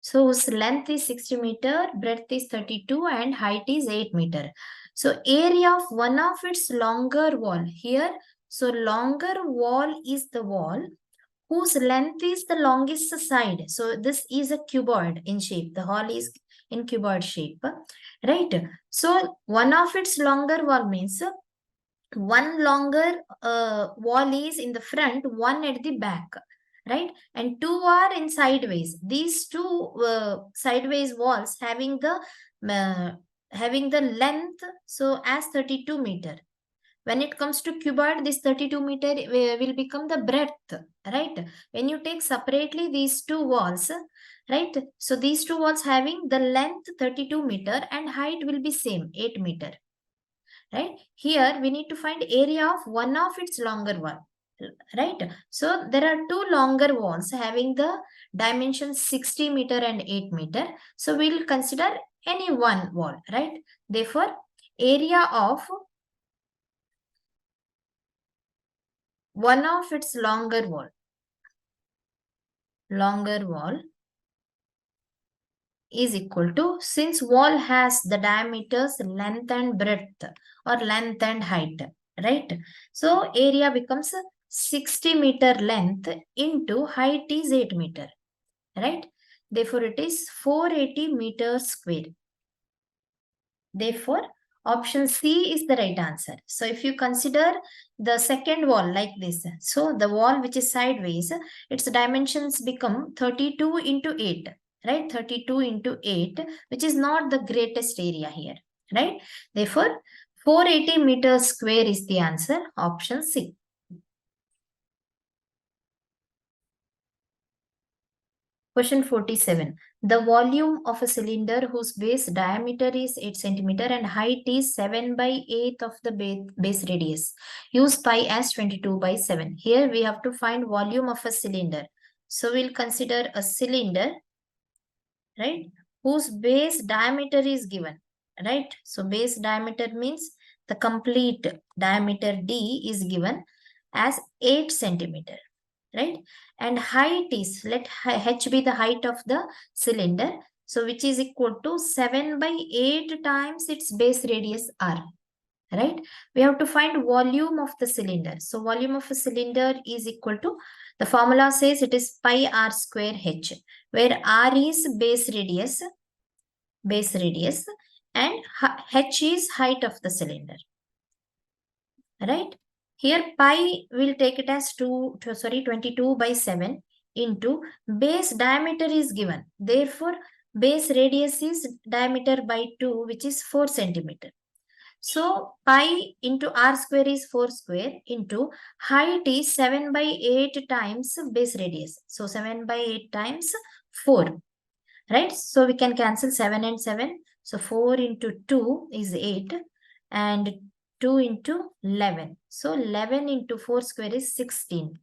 So its length is 60 meter, breadth is 32 and height is 8 meter. So area of one of its longer wall here. So longer wall is the wall whose length is the longest side. So this is a cuboid in shape. The hall is in cuboid shape, right? So one of its longer wall means one longer wall is in the front, one at the back, right? And 2 are in sideways. These 2 sideways walls having the length so as 32 meter. When it comes to cuboid, this 32 meter will become the breadth, right? When you take separately these 2 walls, right? So these 2 walls having the length 32 meter and height will be same 8 meter, right? Here we need to find area of one of its longer wall, right? So there are 2 longer walls having the dimensions 60 meter and 8 meter. So we'll consider any one wall, right? Therefore, area of one of its longer wall is equal to, since wall has the diameters length and breadth or length and height, right? So area becomes 60 meter length into height is 8 meter, right? Therefore it is 480 meters square. Therefore option C is the right answer. So if you consider the second wall like this, so the wall which is sideways, its dimensions become 32 into 8, right? 32 into 8, which is not the greatest area here, right? Therefore, 480 meters square is the answer. Option C. Question 47. The volume of a cylinder whose base diameter is 8 centimeter and height is 7 by 8 of the base radius. Use pi as 22 by 7. Here we have to find volume of a cylinder. So we'll consider a cylinder, right, whose base diameter is given, right? So base diameter means the complete diameter D is given as 8 centimeter. Right? And height is, let h be the height of the cylinder. So which is equal to 7 by 8 times its base radius r. Right? We have to find volume of the cylinder. So volume of a cylinder is equal to, the formula says it is pi r square h, where r is base radius, and h is height of the cylinder. Right? Here pi will take it as 22 by 7 into base diameter is given. Therefore, base radius is diameter by 2, which is 4 centimeter. So pi into r square is 4 square into height is 7 by 8 times base radius. So 7 by 8 times 4. Right? So we can cancel 7 and 7. So 4 into 2 is 8 and 2 into 11. So 11 into 4 square is 16.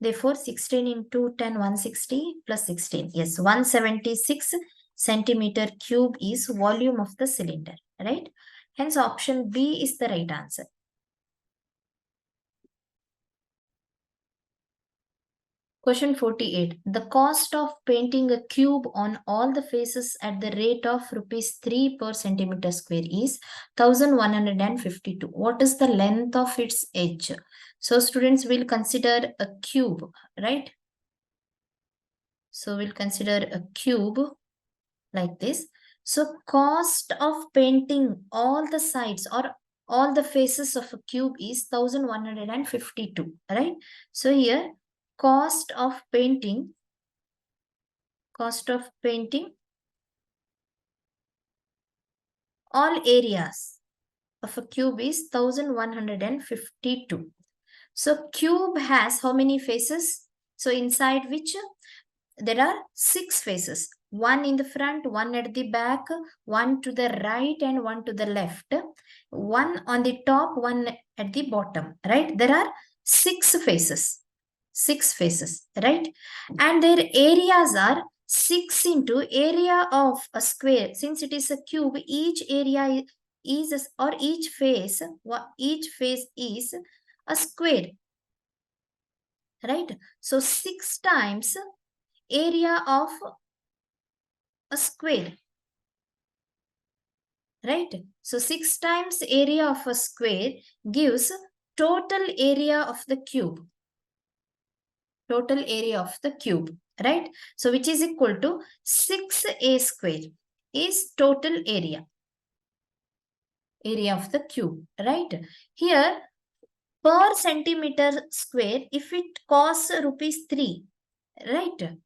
Therefore, 16 into 10, 160 plus 16. Yes, 176 centimeter cube is volume of the cylinder. Right? Hence, option B is the right answer. Question 48. The cost of painting a cube on all the faces at the rate of rupees 3 per centimeter square is 1152. What is the length of its edge? So students will consider a cube, right? So we'll consider a cube like this. So cost of painting all the sides or all the faces of a cube is 1152, right? So here cost of painting all areas of a cube is 1152. So cube has how many faces? So inside which there are 6 faces. One in the front, one at the back, one to the right and one to the left. One on the top, one at the bottom, right? There are 6 faces. 6 faces, right? And their areas are 6 into area of a square. Since it is a cube, each area is, or each face is a square, right? So 6 times area of a square, right? So 6 times area of a square gives total area of the cube. Total area of the cube, right? So which is equal to 6a square is total area of the cube, right? Here per centimeter square, if it costs rupees 3, right?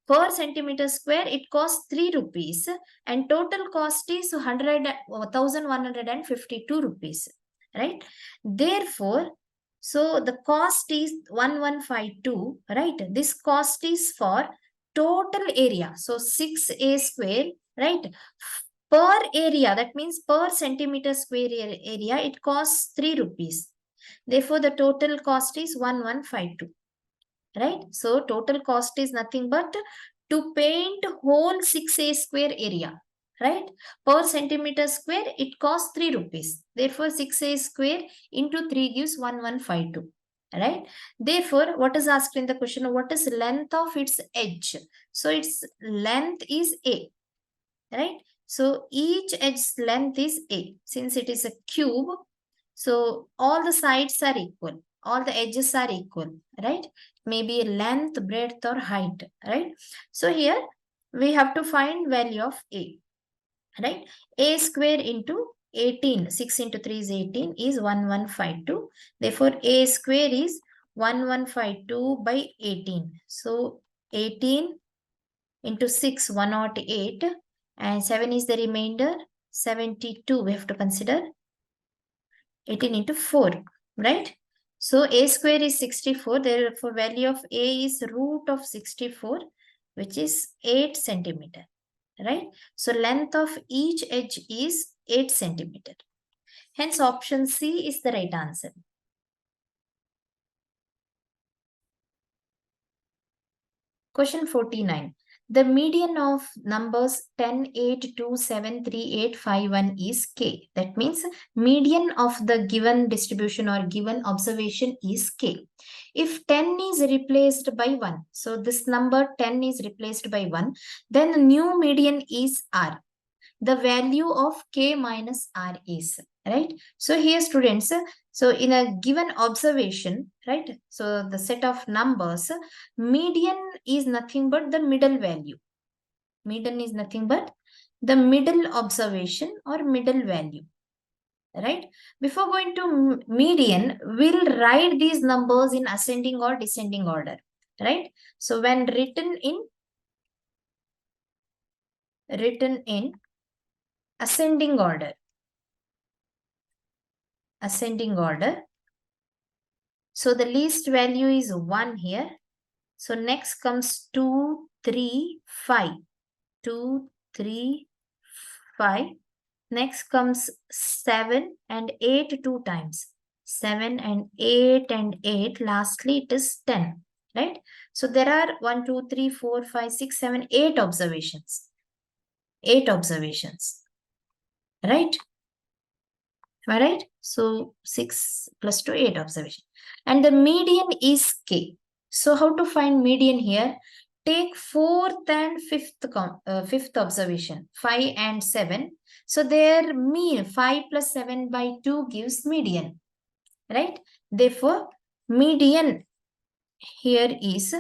Per centimeter square, it costs 3 rupees and total cost is 1152 rupees, right? Therefore, so the cost is 1152, right? This cost is for total area. So 6a square, right? Per area, that means per centimeter square area, it costs 3 rupees. Therefore, the total cost is 1152. Right? So total cost is nothing but to paint whole 6a square area. Right? Per centimeter square, it costs 3 rupees. Therefore, 6a square into 3 gives 1152. Right? Therefore, what is asked in the question? What is length of its edge? So its length is A. Right? So each edge's length is A. Since it is a cube, so all the sides are equal. All the edges are equal, right? Maybe length, breadth or height, right? So here we have to find value of A, right? A square into 18, 6 into 3 is 18 is 1152. Therefore, A square is 1152 by 18. So 18 into 6, 108 and 7 is the remainder, 72 we have to consider. 18 into 4, right? So a square is 64. Therefore, value of a is root of 64, which is 8 centimeter, right? So length of each edge is 8 centimeter. Hence, option C is the right answer. Question 49. The median of numbers 10, 8, 2, 7, 3, 8, 5, 1 is k. That means median of the given distribution or given observation is k. If 10 is replaced by 1, so this number 10 is replaced by 1, then the new median is r. The value of k minus r is, right? So here students, so in a given observation, right? So the set of numbers, median is nothing but the middle value. Median is nothing but the middle observation or middle value, right? Before going to median, we'll write these numbers in ascending or descending order, right? So when written in ascending order, so the least value is 1 here. So next comes 2, 3, 5. 2, 3, 5. Next comes 7 and 8 two times. 7 and 8 and 8. Lastly, it is 10. Right? So there are 1, 2, 3, 4, 5, 6, 7, 8 observations. 8 observations. Right? Am I right? So 6 plus 2, 8 observation. And the median is k. So how to find median here? Take fourth and fifth observation, 5 and 7. So their mean 5 plus 7 by 2 gives median, right? Therefore, median here is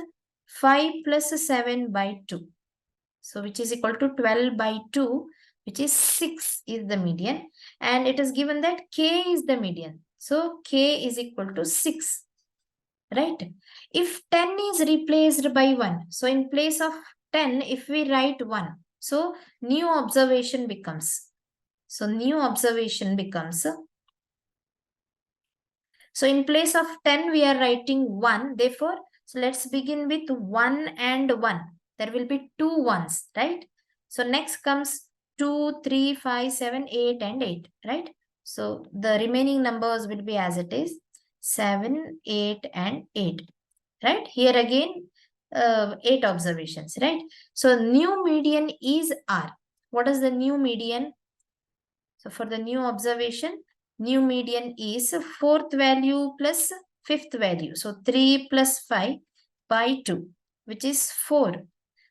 5 plus 7 by 2. So which is equal to 12 by 2, which is 6 is the median. And it is given that k is the median. So k is equal to 6. Right? If 10 is replaced by 1, so in place of 10, if we write 1, so new observation becomes. So new observation becomes. So in place of 10, we are writing 1. Therefore, so let's begin with 1 and 1. There will be 2 ones, right? So next comes 2, 3, 5, 7, 8 and 8, right? So the remaining numbers will be as it is 7, 8 and 8. Right? Here again, 8 observations, right? So new median is R. What is the new median? So for the new observation, new median is fourth value plus fifth value. So 3 plus 5 by 2, which is 4.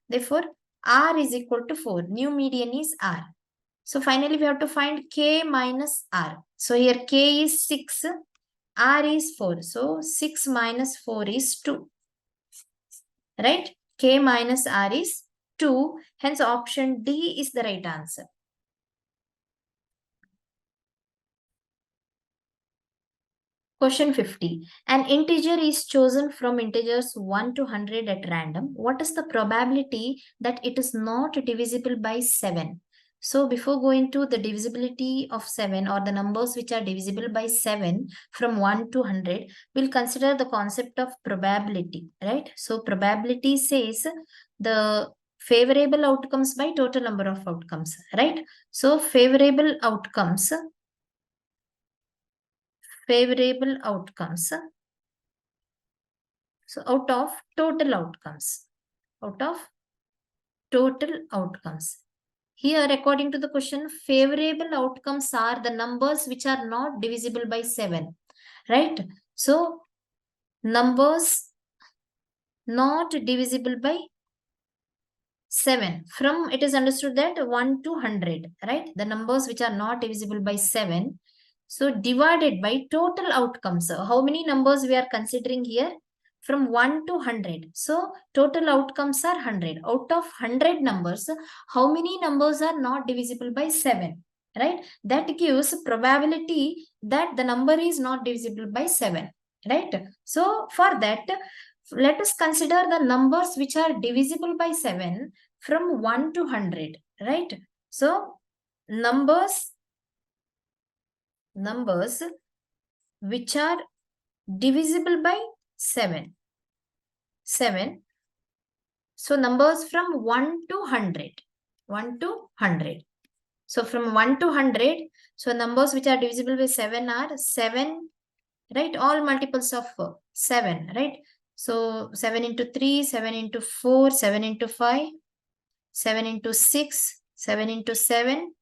Therefore, R is equal to 4. New median is R. So finally, we have to find K minus R. So here K is 6, R is 4. So 6 minus 4 is 2. Right? K minus R is 2. Hence, option D is the right answer. Question 50. An integer is chosen from integers 1 to 100 at random. What is the probability that it is not divisible by 7? So before going to the divisibility of 7 or the numbers which are divisible by 7 from 1 to 100, we'll consider the concept of probability, right? So probability says the favorable outcomes by total number of outcomes, right? So favorable outcomes. So out of total outcomes. Here, according to the question, favorable outcomes are the numbers which are not divisible by 7, right? So, numbers not divisible by 7. From it is understood that 1 to 100, right? The numbers which are not divisible by 7. So, divided by total outcomes. So how many numbers we are considering here? From 1 to 100. So, total outcomes are 100. Out of 100 numbers, how many numbers are not divisible by 7? Right? That gives probability that the number is not divisible by 7. Right? So, for that, let us consider the numbers which are divisible by 7 from 1 to 100. Right? So, numbers which are divisible by 7. 7. So numbers from 1 to 100. 1 to 100. So from 1 to 100, so numbers which are divisible by 7 are 7, right? All multiples of 7, right? So 7 into 3, 7 into 4, 7 into 5, 7 into 6, 7 into 7,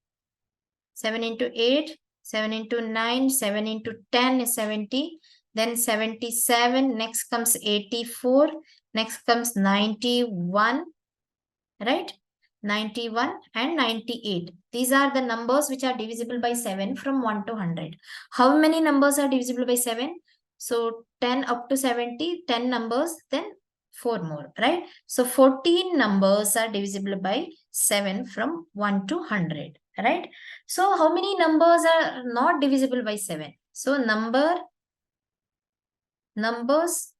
7 into 8, 7 into 9, 7 into 10 is 70, then 77, next comes 84, next comes 91, right? 91 and 98. These are the numbers which are divisible by 7 from 1 to 100. How many numbers are divisible by 7? So 10 up to 70, 10 numbers, then 4 more, right? So 14 numbers are divisible by 7 from 1 to 100, right? So how many numbers are not divisible by 7? So numbers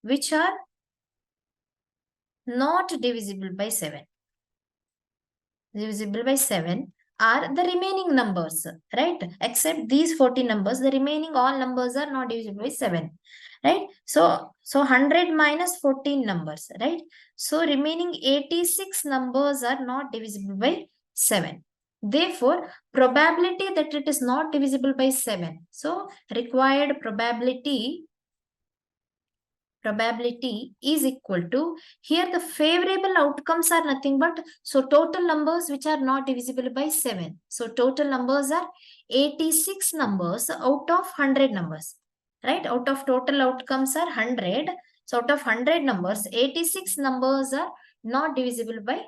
which are not divisible by 7. Divisible by 7 are the remaining numbers, right? Except these 40 numbers, the remaining all numbers are not divisible by 7, right? So 100 minus 14 numbers, right? So remaining 86 numbers are not divisible by 7. Therefore, probability that it is not divisible by 7. So required probability is equal to, here the favorable outcomes are nothing but, so total numbers which are not divisible by 7. So total numbers are 86 numbers out of 100 numbers, right? Out of total outcomes are 100. So out of 100 numbers, 86 numbers are not divisible by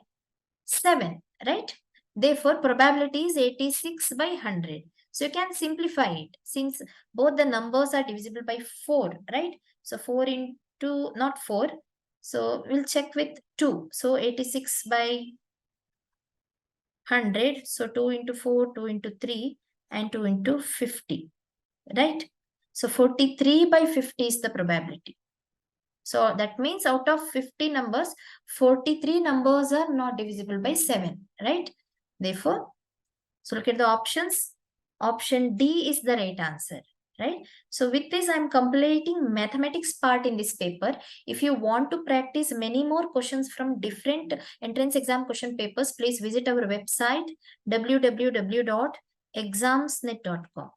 7, right? Therefore, probability is 86 by 100. So you can simplify it since both the numbers are divisible by 4, right? So 4 into, not 4. So we'll check with 2. So 86 by 100. So 2 into 4, 2 into 3, and 2 into 50, right? So 43 by 50 is the probability. So that means out of 50 numbers, 43 numbers are not divisible by 7, right? Therefore, so look at the options. Option D is the right answer, right? So with this, I'm completing mathematics part in this paper. If you want to practice many more questions from different entrance exam question papers, please visit our website www.examsnet.com.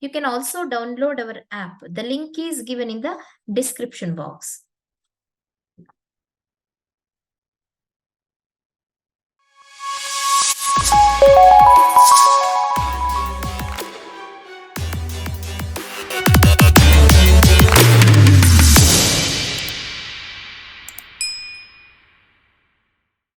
You can also download our app. The link is given in the description box.